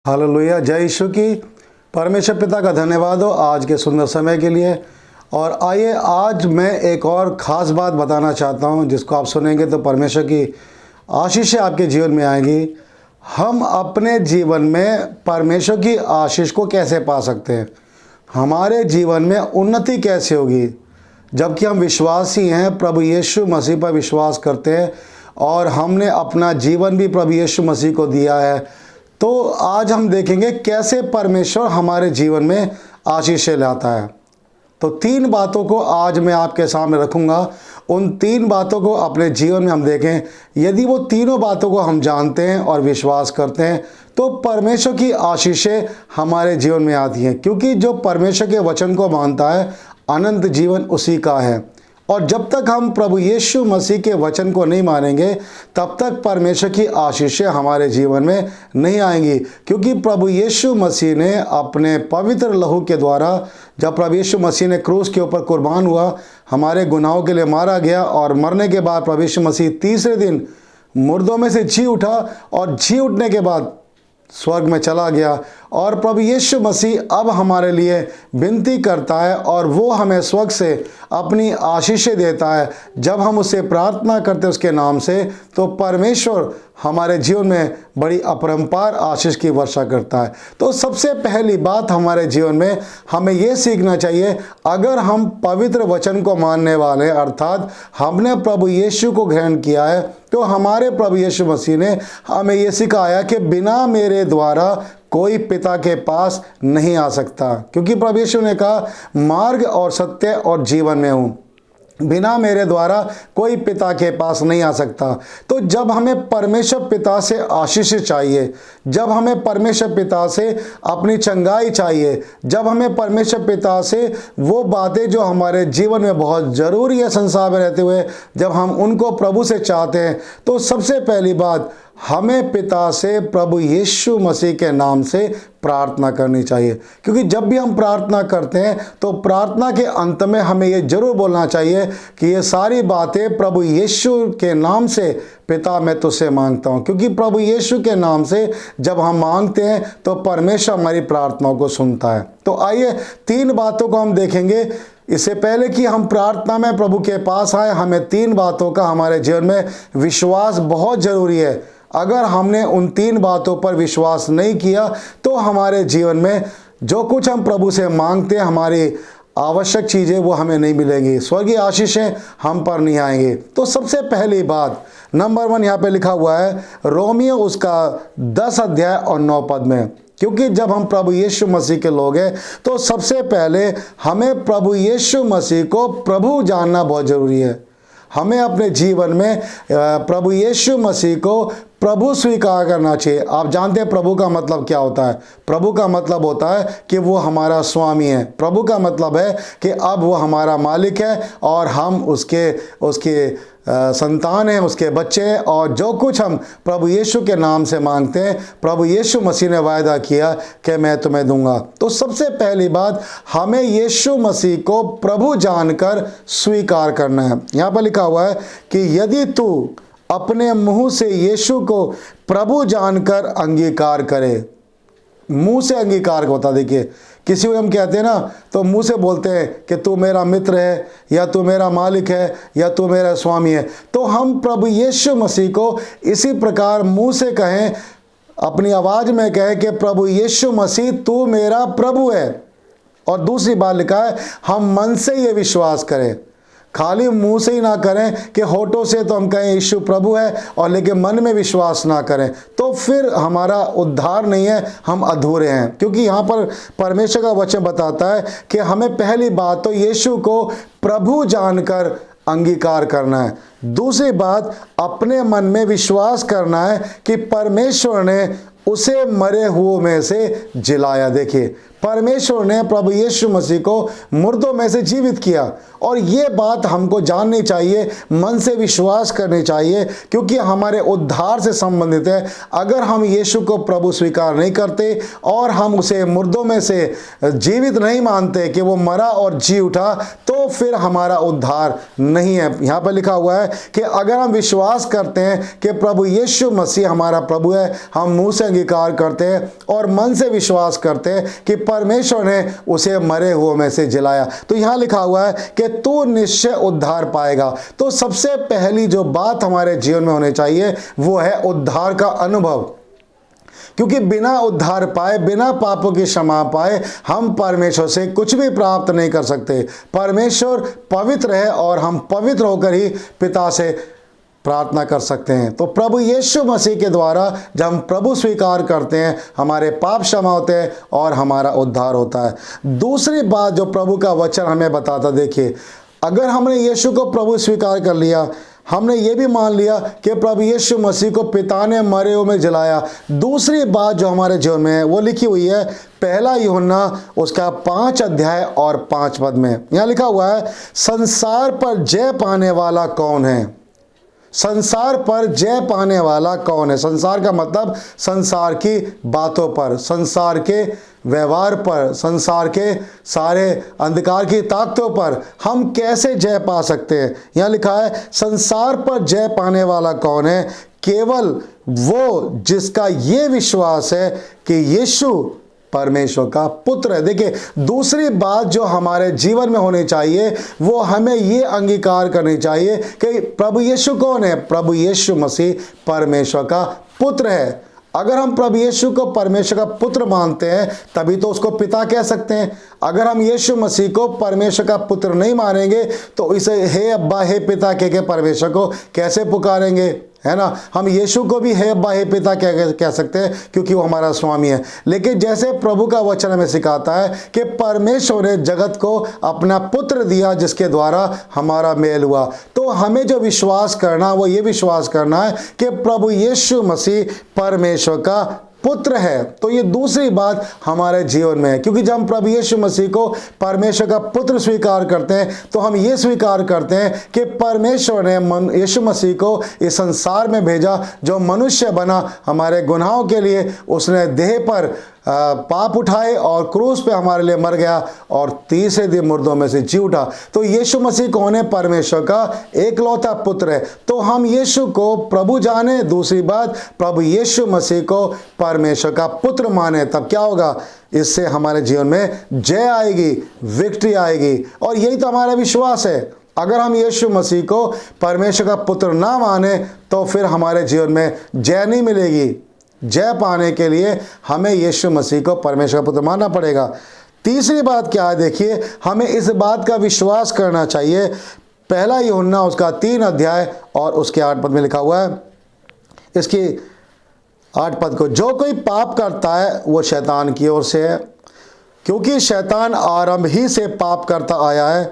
Hallelujah. जय यीशु की। परमेश्वर पिता का धन्यवाद हो आज के सुंदर समय के लिए। और आइए आज मैं एक और ख़ास बात बताना चाहता हूं, जिसको आप सुनेंगे तो परमेश्वर की आशीष आपके जीवन में आएगी। हम अपने जीवन में परमेश्वर की आशीष को कैसे पा सकते हैं, हमारे जीवन में उन्नति कैसे होगी, जबकि हम विश्वासी हैं, प्रभु यीशु मसीह पर विश्वास करते हैं और हमने अपना जीवन भी प्रभु यीशु मसीह को दिया है। तो आज हम देखेंगे कैसे परमेश्वर हमारे जीवन में आशीष लाता है। तो 3 बातों को आज मैं आपके सामने रखूंगा। उन 3 बातों को अपने जीवन में हम देखें। यदि वो तीनों बातों को हम जानते हैं और विश्वास करते हैं तो परमेश्वर की आशीषें हमारे जीवन में आती हैं, क्योंकि जो परमेश्वर के वचन को मानता है अनंत जीवन उसी का है। और जब तक हम प्रभु यीशु मसीह के वचन को नहीं मानेंगे तब तक परमेश्वर की आशीषें हमारे जीवन में नहीं आएंगी, क्योंकि प्रभु यीशु मसीह ने अपने पवित्र लहू के द्वारा, जब प्रभु यीशु मसीह ने क्रूस के ऊपर कुर्बान हुआ, हमारे गुनाहों के लिए मारा गया और मरने के बाद प्रभु यीशु मसीह तीसरे दिन मुर्दों में से जी उठा और जी उठने के बाद स्वर्ग में चला गया। और प्रभु यीशु मसीह अब हमारे लिए विनती करता है और वो हमें स्वर्ग से अपनी आशीषें देता है। जब हम उससे प्रार्थना करते हैं उसके नाम से, तो परमेश्वर हमारे जीवन में बड़ी अपरंपार आशीष की वर्षा करता है। तो सबसे पहली बात हमारे जीवन में हमें ये सीखना चाहिए, अगर हम पवित्र वचन को मानने वाले, अर्थात हमने प्रभु यीशु को ग्रहण किया है, तो हमारे प्रभु यीशु मसीह ने हमें ये सिखाया कि बिना मेरे द्वारा कोई पिता के पास नहीं आ सकता, क्योंकि प्रभु यीशु ने कहा मार्ग और सत्य और जीवन में हूँ, बिना मेरे द्वारा कोई पिता के पास नहीं आ सकता। तो जब हमें परमेश्वर पिता से आशीष चाहिए, जब हमें परमेश्वर पिता से अपनी चंगाई चाहिए, जब हमें परमेश्वर पिता से वो बातें जो हमारे जीवन में बहुत ज़रूरी है संसार में रहते हुए, जब हम उनको प्रभु से चाहते हैं, तो सबसे पहली बात हमें पिता से प्रभु यीशु मसीह के नाम से प्रार्थना करनी चाहिए। क्योंकि जब भी हम प्रार्थना करते हैं तो प्रार्थना के अंत में हमें ये जरूर बोलना चाहिए कि ये सारी बातें प्रभु यीशु के नाम से पिता मैं तुझसे मांगता हूँ। क्योंकि प्रभु यीशु के नाम से जब हम मांगते हैं तो परमेश्वर हमारी प्रार्थनाओं को सुनता है। तो आइए 3 बातों को हम देखेंगे। इससे पहले कि हम प्रार्थना में प्रभु के पास आए, हमें 3 बातों का हमारे जीवन में विश्वास बहुत ज़रूरी है। अगर हमने उन 3 बातों पर विश्वास नहीं किया तो हमारे जीवन में जो कुछ हम प्रभु से मांगते हैं, हमारी आवश्यक चीज़ें, वो हमें नहीं मिलेंगी, स्वर्गीय आशीषें हम पर नहीं आएंगी। तो सबसे पहली बात नंबर 1 यहाँ पे लिखा हुआ है, रोमियो उसका 10 अध्याय और 9 पद में। क्योंकि जब हम प्रभु यीशु मसीह के लोग हैं तो सबसे पहले हमें प्रभु यीशु मसीह को प्रभु जानना बहुत ज़रूरी है। हमें अपने जीवन में प्रभु यीशु मसीह को प्रभु स्वीकार करना चाहिए। आप जानते हैं प्रभु का मतलब क्या होता है? प्रभु का मतलब होता है कि वो हमारा स्वामी है। प्रभु का मतलब है कि अब वो हमारा मालिक है और हम उसके संतान हैं, उसके बच्चे हैं। और जो कुछ हम प्रभु यीशु के नाम से मांगते हैं, प्रभु यीशु मसीह ने वायदा किया कि मैं तुम्हें दूंगा। तो सबसे पहली बात हमें यीशु मसीह को प्रभु जानकर स्वीकार करना है। यहाँ पर लिखा हुआ है कि यदि तू अपने मुंह से यीशु को प्रभु जानकर अंगीकार करे। मुंह से अंगीकार होता, देखिए किसी को हम कहते हैं ना तो मुंह से बोलते हैं कि तू मेरा मित्र है, या तू मेरा मालिक है, या तू मेरा स्वामी है। तो हम प्रभु यीशु मसीह को इसी प्रकार मुंह से कहें, अपनी आवाज़ में कहें कि प्रभु यीशु मसीह तू मेरा प्रभु है। और दूसरी बात लिखा है हम मन से ये विश्वास करें, खाली मुंह से ही ना करें कि होठों से तो हम कहें यीशु प्रभु है और लेकिन मन में विश्वास ना करें, तो फिर हमारा उद्धार नहीं है, हम अधूरे हैं। क्योंकि यहाँ पर परमेश्वर का वचन बताता है कि हमें पहली बात तो यीशु को प्रभु जानकर अंगीकार करना है। दूसरी बात अपने मन में विश्वास करना है कि परमेश्वर ने उसे मरे हुओं में से जिलाया। देखिए परमेश्वर ने प्रभु यीशु मसीह को मुर्दों में से जीवित किया। और ये बात हमको जाननी चाहिए, मन से विश्वास करनी चाहिए, क्योंकि हमारे उद्धार से संबंधित है। अगर हम यीशु को प्रभु स्वीकार नहीं करते और हम उसे मुर्दों में से जीवित नहीं मानते कि वो मरा और जी उठा, तो फिर हमारा उद्धार नहीं है। यहाँ पर लिखा हुआ है कि अगर हम विश्वास करते हैं कि प्रभु यीशु मसीह हमारा प्रभु है, हम मुंह से अंगीकार करते हैं और मन से विश्वास करते हैं कि परमेश्वर ने उसे मरे हुए में से जिलाया, तो यहाँ लिखा हुआ है कि तू निश्चय उद्धार पाएगा। तो सबसे पहली जो बात हमारे जीवन में होनी चाहिए वो है उद्धार का अनुभव, क्योंकि बिना उद्धार पाए, बिना पापों की क्षमा पाए हम परमेश्वर से कुछ भी प्राप्त नहीं कर सकते। परमेश्वर पवित्र है और हम पवित्र होकर ही पिता से प्रार्थना कर सकते हैं। तो प्रभु यीशु मसीह के द्वारा जब हम प्रभु स्वीकार करते हैं, हमारे पाप क्षमा होते हैं और हमारा उद्धार होता है। दूसरी बात जो प्रभु का वचन हमें बताता, देखिए, अगर हमने यीशु को प्रभु स्वीकार कर लिया, हमने ये भी मान लिया कि प्रभु यीशु मसीह को पिता ने मरे हुए में जलाया, दूसरी बात जो हमारे जीवन में है वो लिखी हुई है पहला यूहन्ना उसका 5 अध्याय और 5 पद में। यहाँ लिखा हुआ है, संसार पर जय पाने वाला कौन है? संसार पर जय पाने वाला कौन है? संसार का मतलब संसार की बातों पर, संसार के व्यवहार पर, संसार के सारे अंधकार की ताकतों पर हम कैसे जय पा सकते हैं? यहाँ लिखा है, संसार पर जय पाने वाला कौन है? केवल वो जिसका ये विश्वास है कि यीशु परमेश्वर का पुत्र है। देखिए, दूसरी बात जो हमारे जीवन में होनी चाहिए वो हमें ये अंगीकार करनी चाहिए कि प्रभु यीशु कौन है? प्रभु यीशु मसीह परमेश्वर का पुत्र है। अगर हम प्रभु यीशु को परमेश्वर का पुत्र मानते हैं तभी तो उसको पिता कह सकते हैं। अगर हम यीशु मसीह को परमेश्वर का पुत्र नहीं मानेंगे तो इसे हे अब्बा हे पिता कह के परमेश्वर को कैसे पुकारेंगे, है ना? हम यीशु को भी हे अब्बा हे पिता कह सकते हैं क्योंकि वो हमारा स्वामी है। लेकिन जैसे प्रभु का वचन हमें सिखाता है कि परमेश्वर ने जगत को अपना पुत्र दिया जिसके द्वारा हमारा मेल हुआ, तो हमें जो विश्वास करना वो ये विश्वास करना है कि प्रभु यीशु मसीह परमेश्वर का पुत्र है। तो ये दूसरी बात हमारे जीवन में है, क्योंकि जब हम प्रभु यीशु मसीह को परमेश्वर का पुत्र स्वीकार करते हैं तो हम ये स्वीकार करते हैं कि परमेश्वर ने यीशु मसीह को इस संसार में भेजा, जो मनुष्य बना, हमारे गुनाहों के लिए उसने देह पर पाप उठाए और क्रूस पे हमारे लिए मर गया और तीसरे दिन मुर्दों में से जी उठा। तो यीशु मसीह कौन है? परमेश्वर का एकलौता पुत्र है। तो हम यीशु को प्रभु जाने, दूसरी बात प्रभु यीशु मसीह को परमेश्वर का पुत्र माने, तब क्या होगा? इससे हमारे जीवन में जय आएगी, विक्ट्री आएगी। और यही तो हमारा विश्वास है। अगर हम यीशु मसीह को परमेश्वर का पुत्र ना माने तो फिर हमारे जीवन में जय नहीं मिलेगी। जय पाने के लिए हमें यीशु मसीह को परमेश्वर का पुत्र मानना पड़ेगा। तीसरी बात क्या है? देखिए, हमें इस बात का विश्वास करना चाहिए, पहला यूहन्ना उसका 3 अध्याय और उसके 8 पद में लिखा हुआ है, इसकी 8 पद को, जो कोई पाप करता है वो शैतान की ओर से है, क्योंकि शैतान आरंभ ही से पाप करता आया है।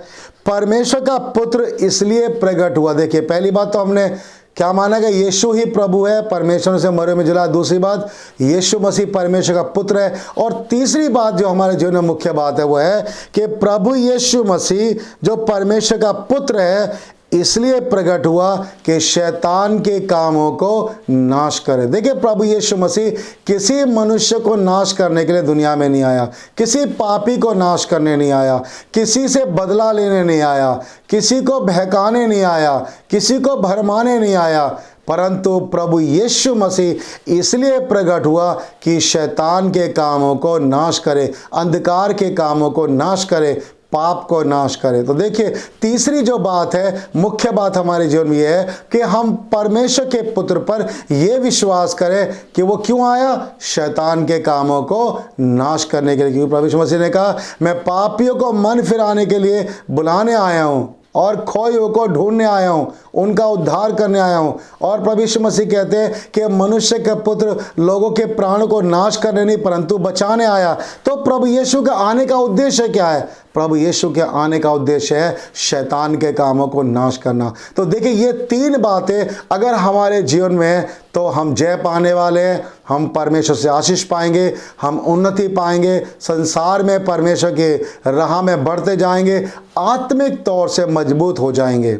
परमेश्वर का पुत्र इसलिए प्रकट हुआ। देखिए, पहली बात तो हमने क्या माना कि यीशु ही प्रभु है, परमेश्वर से मरे में जिला। दूसरी बात, यीशु मसीह परमेश्वर का पुत्र है। और तीसरी बात जो हमारे जीवन में मुख्य बात है वो है कि प्रभु यीशु मसीह जो परमेश्वर का पुत्र है इसलिए प्रकट हुआ कि शैतान के कामों को नाश करे। देखिए, प्रभु यीशु मसीह किसी मनुष्य को नाश करने के लिए दुनिया में नहीं आया, किसी पापी को नाश करने नहीं आया, किसी से बदला लेने नहीं आया, किसी को बहकाने नहीं आया, किसी को भरमाने नहीं आया, परंतु प्रभु यीशु मसीह इसलिए प्रकट हुआ कि शैतान के कामों को नाश करे, अंधकार के कामों को नाश करे, पाप को नाश करे। तो देखिए, तीसरी जो बात है, मुख्य बात हमारे जीवन में यह है कि हम परमेश्वर के पुत्र पर यह विश्वास करें कि वो क्यों आया? शैतान के कामों को नाश करने के लिए। क्योंकि प्रभु यीशु मसीह ने कहा, मैं पापियों को मन फिराने के लिए बुलाने आया हूँ और खोए को ढूंढने आया हूँ, उनका उद्धार करने आया हूँ। और प्रभु यीशु मसीह कहते हैं कि मनुष्य का पुत्र लोगों के प्राण को नाश करने नहीं परंतु बचाने आया। तो प्रभु यीशु का आने का उद्देश्य क्या है? प्रभु यीशु के आने का उद्देश्य है शैतान के कामों को नाश करना। तो देखिए, ये 3 बातें अगर हमारे जीवन में है तो हम जय पाने वाले हैं, हम परमेश्वर से आशीष पाएंगे, हम उन्नति पाएंगे, संसार में परमेश्वर के राह में बढ़ते जाएंगे, आत्मिक तौर से मजबूत हो जाएंगे।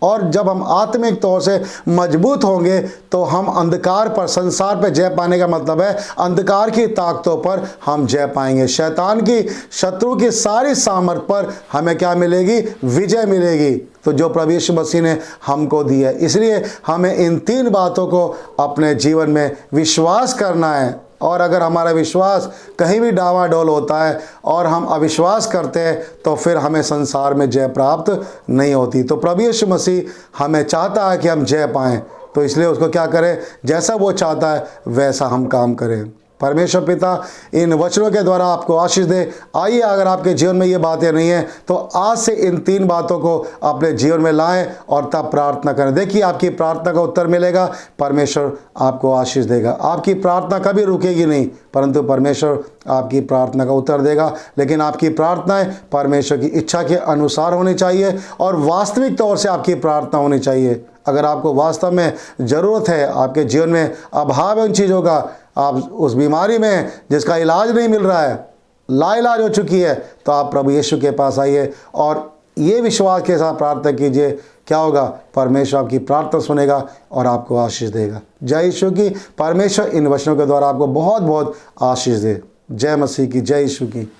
और जब हम आत्मिक तौर से मजबूत होंगे तो हम अंधकार पर, संसार पर जय पाने का मतलब है अंधकार की ताकतों पर हम जय पाएंगे। शैतान की, शत्रु की सारी सामर्थ पर हमें क्या मिलेगी? विजय मिलेगी। तो जो प्रभु यीशु मसीह ने हमको दी है, इसलिए हमें इन 3 बातों को अपने जीवन में विश्वास करना है। और अगर हमारा विश्वास कहीं भी डावाडोल होता है और हम अविश्वास करते हैं तो फिर हमें संसार में जय प्राप्त नहीं होती। तो प्रभु यीशु मसीह हमें चाहता है कि हम जय पाएं, तो इसलिए उसको क्या करें? जैसा वो चाहता है वैसा हम काम करें। परमेश्वर पिता इन वचनों के द्वारा आपको आशीष दे। आइए, अगर आपके जीवन में ये बातें नहीं हैं तो आज से इन 3 बातों को अपने जीवन में लाएं और तब प्रार्थना करें। देखिए, आपकी प्रार्थना का उत्तर मिलेगा, परमेश्वर आपको आशीष देगा। आपकी प्रार्थना कभी रुकेगी नहीं, परंतु परमेश्वर आपकी प्रार्थना का उत्तर देगा। लेकिन आपकी प्रार्थनाएं परमेश्वर की इच्छा के अनुसार होनी चाहिए और वास्तविक तौर से आपकी प्रार्थना होनी चाहिए। अगर आपको वास्तव में ज़रूरत है, आपके जीवन में अभाव है उन चीज़ों का, आप उस बीमारी में जिसका इलाज नहीं मिल रहा है, लाइलाज हो चुकी है, तो आप प्रभु यीशु के पास आइए और ये विश्वास के साथ प्रार्थना कीजिए। क्या होगा? परमेश्वर आपकी प्रार्थना सुनेगा और आपको आशीष देगा। जय यीशु की। परमेश्वर इन वचनों के द्वारा आपको बहुत बहुत आशीष दे। जय मसीह की, जय यीशु की।